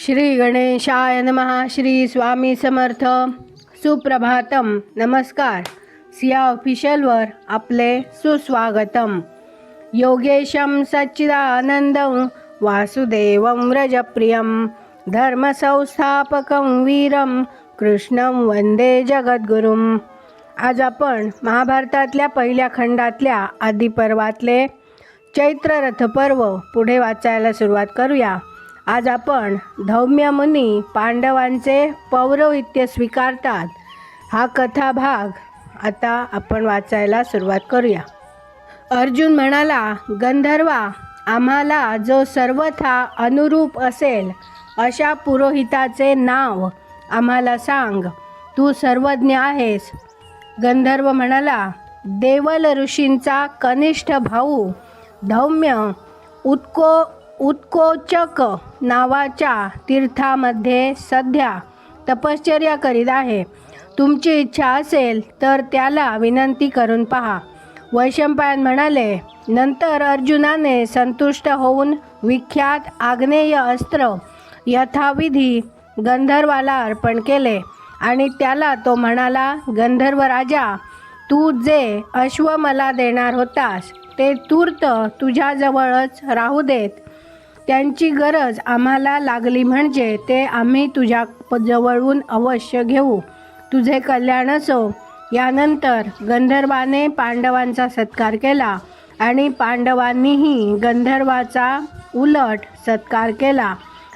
श्री गणेशाय नमः. श्री स्वामी समर्थ. सुप्रभातम. नमस्कार. सिया ऑफिशियलवर आपले सुस्वागतम. योगेशं सच्चिदानंदं वासुदेवं व्रजप्रियं धर्मसंस्थापकं वीरं कृष्णं वंदे जगद्गुरुं. आज आपण महाभारतातल्या पहिल्या खंडातल्या आदिपर्वातले चैत्र रथपर्व पुढे वाचायला सुरुवात करूया. आज आपण धौम्य मुनी पांडवांचे पौरोहित्य स्वीकारतात हा कथा भाग आता आपण वाचायला सुरुवात करूया. अर्जुन म्हणाला, गंधर्वा, आम्हाला जो सर्वथा अनुरूप असेल अशा पुरोहिताचे नाव आम्हाला सांग. तू सर्वज्ञ आहेस. गंधर्व म्हणाला, देवल ऋषींचा कनिष्ठ भाऊ धौम्य उत्कोचक नावाच्या तीर्थामध्ये सध्या तपश्चर्या करीत आहे. तुमची इच्छा असेल तर त्याला विनंती करून पहा. वैशंपायन म्हणाले. नंतर अर्जुनाने संतुष्ट होऊन विख्यात आग्नेय अस्त्र यथाविधी गंधर्वाला अर्पण केले आणि त्याला तो म्हणाला, गंधर्व राजा, तू जे अश्व मला देणार होतास ते तूर्त तुझ्याजवळच राहू देत. त्यांची गरज आम्हाला लागली म्हणजे ते आम्ही तुझ्या जवळून अवश्य घेऊ. तुझे कल्याण असो. यानंतर गंधर्वाने पांडवांचा सत्कार केला आणि पांडवांनीही गंधर्वाचा उलट सत्कार केला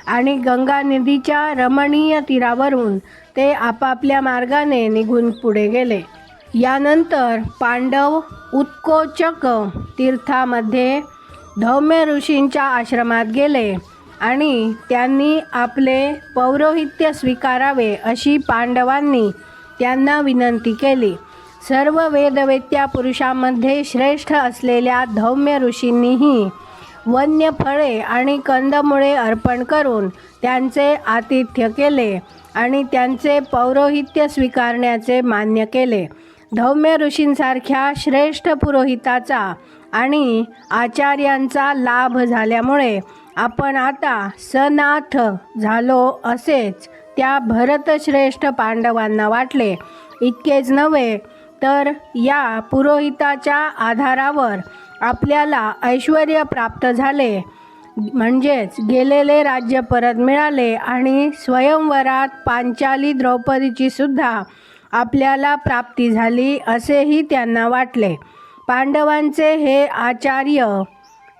आणि गंगा नदीच्या रमणीय तीरावरून ते आपापल्या मार्गाने निघून पुढे गेले. यानंतर पांडव उत्कोचक तीर्थामध्ये धौम्य ऋषींच्या आश्रमात गेले आणि त्यांनी आपले पौरोहित्य स्वीकारावे अशी पांडवांनी त्यांना विनंती केली. सर्व वेदवेत्या पुरुषांमध्ये श्रेष्ठ असलेल्या धौम्य ऋषींनीही वन्य फळे आणि कंदमुळे अर्पण करून त्यांचे आतिथ्य केले आणि त्यांचे पौरोहित्य स्वीकारण्याचे मान्य केले. धौम्य ऋषींसारख्या श्रेष्ठ पुरोहिताचा आणि आचार्यांचा लाभ झाल्यामुळे आपण आता सनाथ झालो असेच त्या भरतश्रेष्ठ पांडवांना वाटले. इतकेच नव्हे तर या पुरोहिताच्या आधारावर आपल्याला ऐश्वर्य प्राप्त झाले, म्हणजेच गेलेले राज्य परत मिळाले आणि स्वयंवरात पांचाली द्रौपदीची सुद्धा आपल्याला प्राप्ती झाली असेही त्यांना वाटले. पांडवांचे हे आचार्य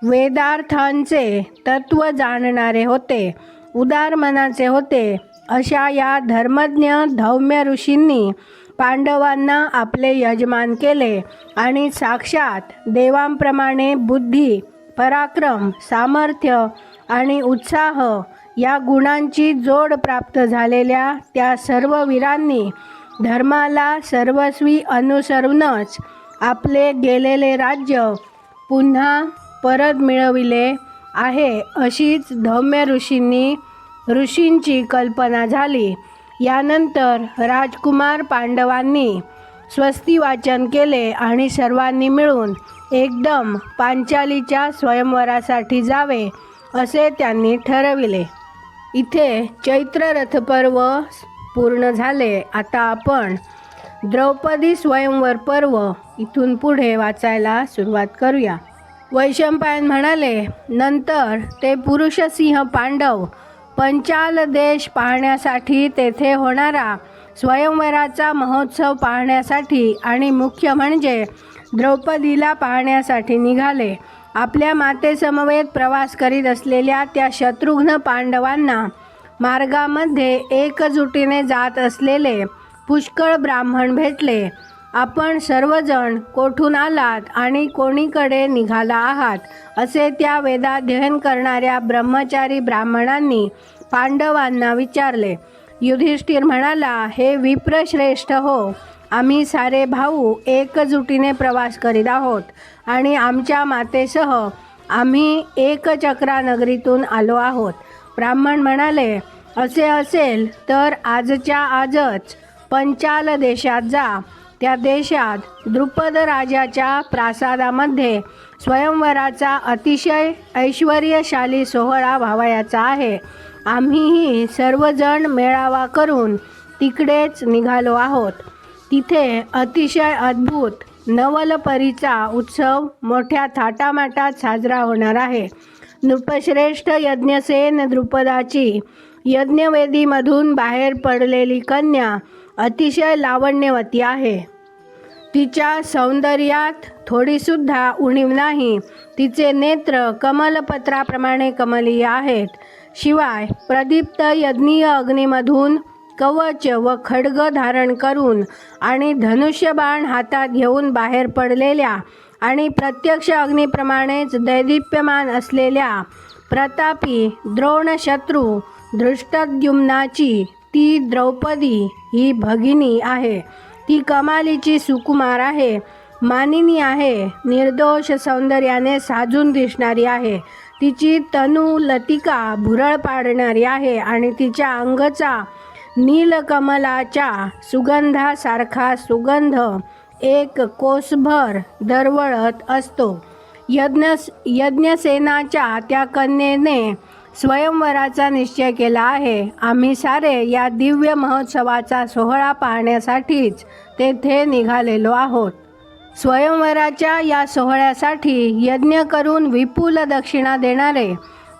वेदार्थांचे तत्त्व जाणणारे होते, उदार मनाचे होते. अशा या धर्मज्ञ धौम्य ऋषींनी पांडवांना आपले यजमान केले आणि साक्षात देवांप्रमाणे बुद्धी, पराक्रम, सामर्थ्य आणि उत्साह या गुणांची जोड प्राप्त झालेल्या त्या सर्व वीरांनी धर्माला सर्वस्वी अनुसरूनच आपले गेलेले राज्य पुन्हा परत मिळविले आहे अशीच धौम्य ऋषींची कल्पना झाली. यानंतर राजकुमार पांडवांनी स्वस्ती वाचन केले आणि सर्वांनी मिळून एकदम पांचालीच्या स्वयंवरासाठी जावे असे त्यांनी ठरविले. इथे चैत्र रथपर्व पूर्ण झाले. आता आपण द्रौपदी स्वयंवर पर्व इथून पुढे वाचायला सुरुवात करूया. वैशंपायन म्हणाले, नंतर ते पुरुषसिंह पांडव पंचाल देश पाहण्यासाठी, तेथे होणारा स्वयंवराचा महोत्सव पाहण्यासाठी आणि मुख्य म्हणजे द्रौपदीला पाहण्यासाठी निघाले. आपल्या मातेसमवेत प्रवास करीत असलेल्या त्या शत्रुघ्न पांडवांना मार्गामध्ये एकजुटीने जात असलेले पुष्कळ ब्राह्मण भेटले. आपण सर्वजण कोठून आलात आणि कोणीकडे निघाला आहात असे त्या वेदाध्ययन करणाऱ्या ब्रह्मचारी ब्राह्मणांनी पांडवांना विचारले. युधिष्ठिर म्हणाला, हे विप्रश्रेष्ठ हो, आम्ही सारे भाऊ एकजुटीने प्रवास करीत आहोत आणि आमच्या मातेसह आम्ही एकचक्रा नगरीतून आलो आहोत. ब्राह्मण म्हणाले, असे असेल तर आजच्या आजच पंचाल देशात जा. त्या देशात द्रुपद राजाच्या प्रासादामध्ये स्वयंवराचा अतिशय ऐश्वर्यशाली सोहळा व्हावयाचा आहे आम्हीही सर्वजण मेळावा करून तिकडेच निघालो आहोत. तिथे अतिशय अद्भुत नवलपरीचा उत्सव मोठ्या थाटामाटात साजरा होणार आहे. नृपश्रेष्ठ यज्ञसेन द्रुपदाची यज्ञवेदीमधून बाहेर पडलेली कन्या अतिशय लावण्यवती आहे. तिच्या सौंदर्यात थोडीसुद्धा उणीव नाही. तिचे नेत्र कमलपत्राप्रमाणे कमलीय आहेत. शिवाय प्रदीप्त यज्ञीय अग्नीमधून कवच व खड्ग धारण करून आणि धनुष्यबाण हातात घेऊन बाहेर पडलेल्या आणि प्रत्यक्ष अग्नीप्रमाणेच दैदिप्यमान असलेल्या प्रतापी द्रोणशत्रू धृष्टद्युम्नाची ती द्रौपदी ही भगिनी आहे. ती कमालीची सुकुमार आहे, मानिनी आहे, निर्दोष सौंदर्याने साजून दिसणारी आहे. तिची तनू लतिका भुरळ पाडणारी आहे आणि तिच्या अंगचा नीलकमलाच्या सुगंधासारखा सुगंध एक कोसभर दरवळत असतो. यज्ञसेनाच्या त्या कन्येने स्वयंवराचा निश्चय केला आहे. आम्ही सारे या दिव्य महोत्सवाचा सोहळा पाहण्यासाठीच तेथे निघालेलो आहोत. स्वयंवराच्या या सोहळ्यासाठी यज्ञ करून विपुल दक्षिणा देणारे,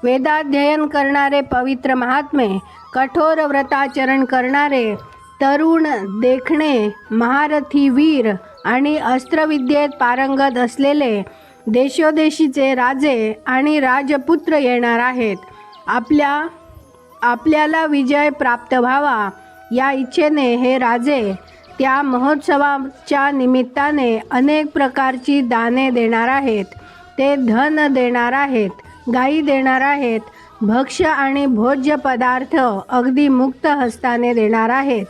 वेदाध्ययन करणारे पवित्र महात्मे, कठोर व्रताचरण करणारे, तरुण देखणे महारथी वीर आणि अस्त्रविद्येत पारंगत असलेले देशोदेशीचे राजे आणि राजपुत्र येणार आहेत. आपल्याला विजय प्राप्त व्हावा या इच्छेने हे राजे त्या महोत्सवाच्या निमित्ताने अनेक प्रकारची दाने देणार आहेत. ते धन देणार आहेत, गायी देणार आहेत, भक्ष्य आणि भोज्य पदार्थ अगदी मुक्त हस्ताने देणार आहेत.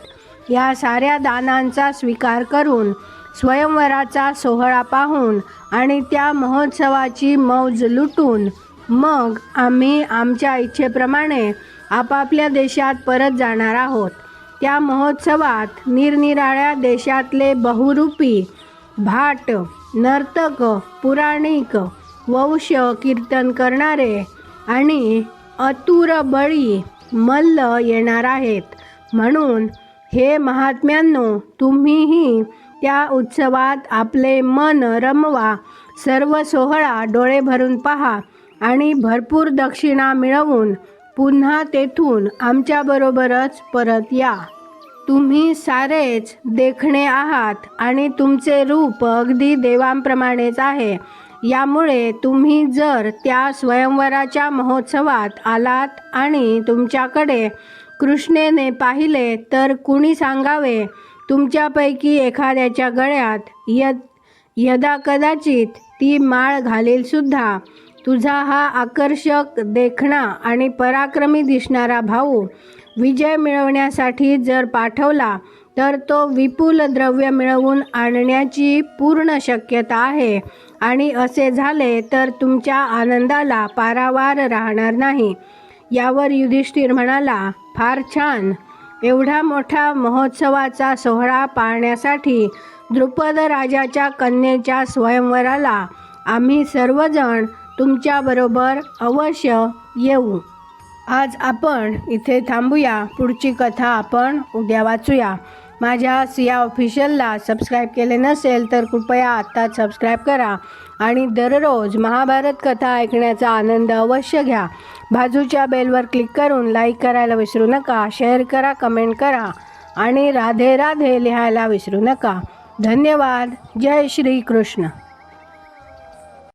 या साऱ्या दानांचा स्वीकार करून स्वयंवराचा सोहळा पाहून आणि त्या महोत्सवाची मौज लुटून मग आम्ही आमच्या इच्छेप्रमाणे आपापल्या देशात परत जाणार आहोत. त्या महोत्सवात निरनिराळ्या देशातले बहुरूपी भाट, नर्तक, पुराणिक, वंश कीर्तन करणारे आणि अतुरबळी मल्ल येणार आहेत. म्हणून हे महात्म्यांनो, तुम्हीही त्या उत्सवात आपले मन रमवा. सर्व सोहळा डोळे भरून पहा आणि भरपूर दक्षिणा मिळवून पुन्हा तेथून आमच्याबरोबरच परत या. तुम्ही सारेच देखणे आहात आणि तुमचे रूप अगदी देवांप्रमाणेच आहे. यामुळे तुम्ही जर त्या स्वयंवराच्या महोत्सवात आलात आणि तुमच्याकडे कृष्णेने पाहिले तर कुणी सांगावे, तुमच्यापैकी एखाद्याच्या गळ्यात यदाकदाचित ती माळ घालेल सुद्धा. तुझा हा आकर्षक देखणा आणि पराक्रमी दिसणारा भाऊ विजय मिळवण्यासाठी जर पाठवला तर तो विपुल द्रव्य मिळवून आणण्याची पूर्ण शक्यता आहे आणि असे झाले तर तुमच्या आनंदाला पारावार राहणार नाही. यावर युधिष्ठिर म्हणाला, फार छान. एवढा मोठा महोत्सवाचा सोहळा पाहण्यासाठी द्रुपद राजाच्या कन्येच्या स्वयंवराला आम्ही सर्वजण तुमच्याबरोबर अवश्य येऊ. आज आपण इथे थांबूया. पुढची कथा आपण उद्या वाचूया. माझ्या सिया ऑफिशियलला सबस्क्राईब केले नसेल तर कृपया आत्ताच सबस्क्राईब करा आणि दररोज महाभारत कथा ऐकण्याचा आनंद अवश्य घ्या. बाजूच्या बेलवर क्लिक करून लाईक करायला विसरू नका. शेअर करा, कमेंट करा आणि राधे राधे लिहायला विसरू नका. धन्यवाद. जय श्री कृष्ण.